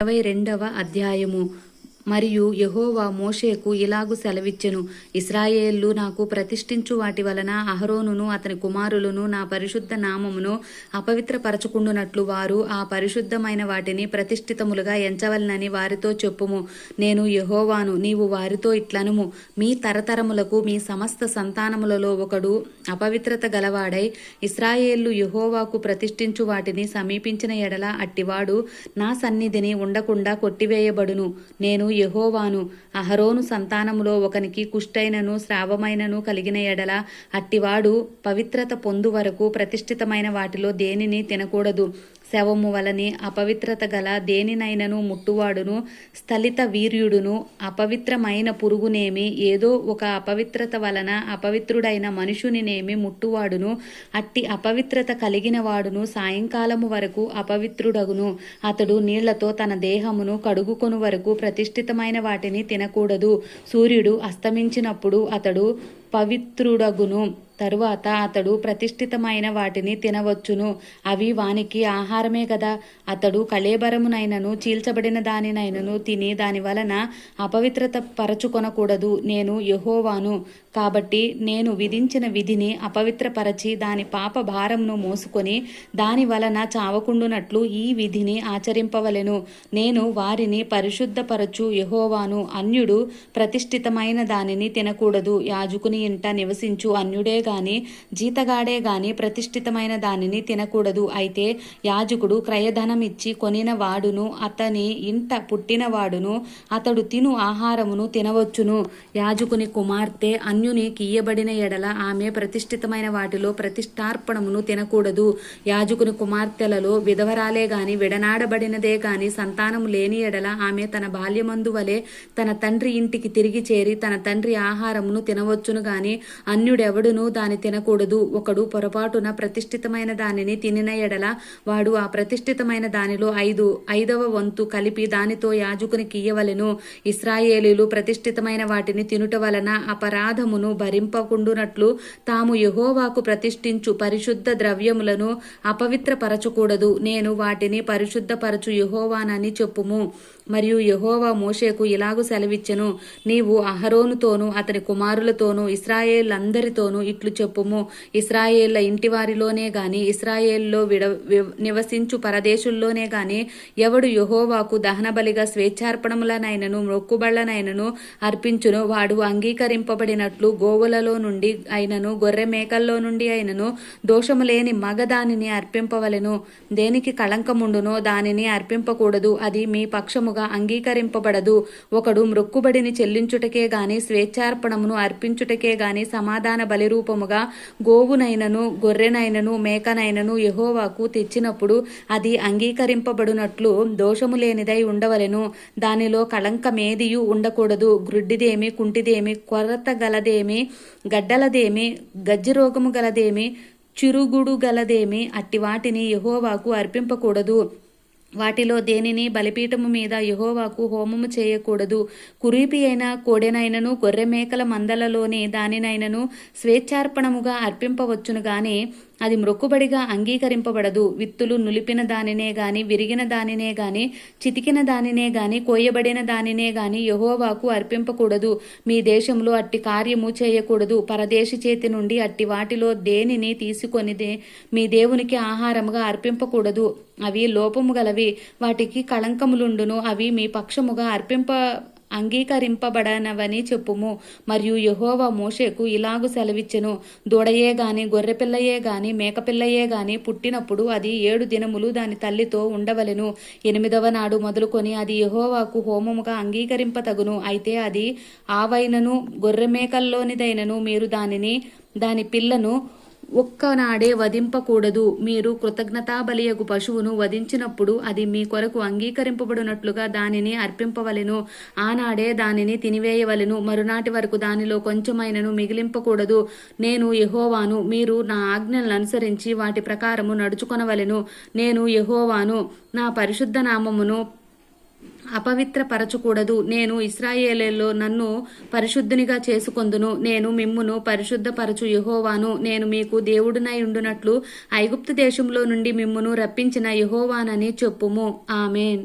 22వ అధ్యాయము. మరియు యెహోవా మోషేకు ఇలాగు సెలవిచ్చెను, ఇశ్రాయేలు నాకు ప్రతిష్ఠించు వాటి వలన అహరోనును అతని కుమారులను నా పరిశుద్ధ నామమును అపవిత్రపరచుకుండునట్లు వారు ఆ పరిశుద్ధమైన వాటిని ప్రతిష్ఠితములుగా ఎంచవలనని వారితో చెప్పుము. నేను యెహోవాను. నీవు వారితో ఇట్లనుము, మీ తరతరములకు మీ సమస్త సంతానములలో ఒకడు అపవిత్రత గలవాడై ఇశ్రాయేలు యెహోవాకు ప్రతిష్ఠించు వాటిని సమీపించిన ఎడల అట్టివాడు నా సన్నిధిని ఉండకుండా కొట్టివేయబడును. నేను యెహోవాను. అహరోను సంతానములో ఒకనికి కుష్ఠైనను స్రావమైనను కలిగిన ఎడల అట్టివాడు పవిత్రత పొందు వరకు ప్రతిష్ఠితమైన వాటిలో దేనిని తినకూడదు. శవము వలని అపవిత్రత గల దేనినైనను ముట్టువాడును, స్థలిత వీర్యుడును, అపవిత్రమైన పురుగునేమి, ఏదో ఒక అపవిత్రత వలన అపవిత్రుడైన మనుషునినేమి ముట్టువాడును, అట్టి అపవిత్రత కలిగిన వాడును సాయంకాలము వరకు అపవిత్రుడగును. అతడు నీళ్లతో తన దేహమును కడుగుకొను వరకు ప్రతిష్ఠితమైన వాటిని తినకూడదు. సూర్యుడు అస్తమించినప్పుడు అతడు పవిత్రుడగును. తరువాత అతడు ప్రతిష్ఠితమైన వాటిని తినవచ్చును. అవి వానికి ఆహారమే గదా. అతడు కళేబరమునైనను చీల్చబడిన దానినైనను తిని దాని వలన అపవిత్రత పరచుకొనకూడదు. నేను యెహోవాను. కాబట్టి నేను విధించిన విధిని అపవిత్రపరచి దాని పాప భారమును మోసుకొని దాని వలన చావకుండునట్లు ఈ విధిని ఆచరింపవలెను. నేను వారిని పరిశుద్ధపరచు యెహోవాను. అన్యుడు ప్రతిష్ఠితమైన దానిని తినకూడదు. యాజకుని ఇంట నివసించు అన్యుడే గాని జీతగాడే గాని ప్రతిష్ఠితమైన దానిని తినకూడదు. అయితే యాజకుడు క్రయధనమిచ్చి కొనిన వాడును అతని ఇంట పుట్టిన వాడును అతడు తిను ఆహారమును తినవచ్చును. యాజకుని కుమార్తె అన్యుని కీయబడిన ఎడల ఆమె ప్రతిష్ఠితమైన వాటిలో ప్రతిష్ఠార్పణమును తినకూడదు. యాజకుని కుమార్తెలలో విధవరాలే గాని విడనాడబడినదే గాని సంతానము లేని ఎడల ఆమె తన బాల్యమందు వలె తన తండ్రి ఇంటికి తిరిగి చేరి తన తండ్రి ఆహారమును తినవచ్చును గాని అన్యుడెవడును దాని తినకూడదు. ఒకడు పొరపాటున ప్రతిష్ఠితమైన దానిని తినిన ఎడల వాడు ఆ ప్రతిష్ఠితమైన దానిలో ఐదవ వంతు కలిపి దానితో యాజకునికి ఇయ్యవలెను. ఇశ్రాయేలీయులు ప్రతిష్ఠితమైన వాటిని తినుట వలన అపరాధమును భరింపకుండునట్లు తాము యెహోవాకు ప్రతిష్ఠించు పరిశుద్ధ ద్రవ్యములను అపవిత్రపరచకూడదు. నేను వాటిని పరిశుద్ధపరచు యెహోవానని చెప్పుము. మరియు యెహోవా మోషేకు ఇలాగు సెలవిచ్చెను, నీవు అహరోనుతోనూ అతని కుమారులతోనూ ఇశ్రాయేలందరితోనూ ఇట్లు చెప్పుము. ఇశ్రాయేళ్ల ఇంటివారిలోనే గాని ఇశ్రాయేల్లో నివసించు పరదేశుల్లోనే గాని ఎవడు యెహోవాకు దహనబలిగా స్వేచ్ఛార్పణములనైనను మొక్కుబళ్లనైనను అర్పించును వాడు అంగీకరింపబడినట్లు గోవులలో నుండి అయినను గొర్రె మేకల్లో నుండి అయినను దోషము లేని మగదానిని అర్పింపవలెను. దేనికి కళంకముండునో దానిని అర్పింపకూడదు. అది మీ పక్షముగా అంగీకరింపబడదు. ఒకడు మ్రొక్కుబడిని చెల్లించుటకే గాని స్వేచ్ఛార్పణమును అర్పించుటకే గాని సమాధాన బలిరూపముగా గోవునైనను గొర్రెనైనను మేకనైనను యెహోవాకు తెచ్చినప్పుడు అది అంగీకరింపబడునట్లు దోషము లేనిదై ఉండవలెను. దానిలో కళంకమేదియు ఉండకూడదు. గ్రుడ్డిదేమి, కుంటిదేమి, కొరత గలదేమి, గడ్డలదేమి, గజ్జిరోగము గలదేమి, చిరుగుడు గలదేమి అట్టి వాటిని యెహోవాకు అర్పింపకూడదు. వాటిలో దేనిని బలిపీఠము మీద యెహోవాకు హోమము చేయకూడదు. కురీపి అయిన కోడెనైనను గొర్రె మేకల మందలలోని దానినైనను స్వేచ్ఛార్పణముగా అర్పింపవచ్చును గాని అది మ్రొక్కుబడిగా అంగీకరింపబడదు. విత్తులు నులిపిన దానినే గాని విరిగిన దానినే గాని చితికిన దానినే గాని కోయబడిన దానినే గాని యెహోవాకు అర్పింపకూడదు. మీ దేశంలో అట్టి కార్యము చేయకూడదు. పరదేశి చేతి నుండి అట్టి వాటిలో దేనిని తీసుకొనిదే మీ దేవునికి ఆహారముగా అర్పింపకూడదు. అవి లోపము గలవి, వాటికి కళంకములుండును. అవి మీ పక్షముగా అంగీకరింపబడనవని చెప్పుము. మరియు యెహోవా మోషేకు ఇలాగు సెలవిచ్చెను, దూడయే గాని గొర్రెపిల్లయే గాని మేకపిల్లయే గాని పుట్టినప్పుడు అది 7 దినములు దాని తల్లితో ఉండవలెను. 8వ నాడు మొదలుకొని అది యెహోవాకు హోమముగా అంగీకరింపతగును. అయితే అది ఆవైనను గొర్రె మేకల్లోనిదైనను మీరు దాని పిల్లను ఒక్కనాడే వధింపకూడదు. మీరు కృతజ్ఞతాబలియగు పశువును వధించినప్పుడు అది మీ కొరకు అంగీకరింపబడినట్లుగా దానిని అర్పింపవలెను. ఆనాడే దానిని తినివేయవలెను. మరునాటి వరకు దానిలో కొంచెమైనను మిగిలింపకూడదు. నేను యెహోవాను. మీరు నా ఆజ్ఞలను అనుసరించి వాటి ప్రకారము నడుచుకొనవలెను. నేను యెహోవాను. నా పరిశుద్ధ నామమును అపవిత్రపరచకూడదు. నేను ఇశ్రాయేలులో నన్ను పరిశుద్ధునిగా చేసుకొందును. నేను మిమ్మును పరిశుద్ధపరచు యెహోవాను. నేను మీకు దేవుడునై ఉండునట్లు ఐగుప్తు దేశంలో నుండి మిమ్మును రప్పించిన యెహోవానని చెప్పుము. ఆమేన్.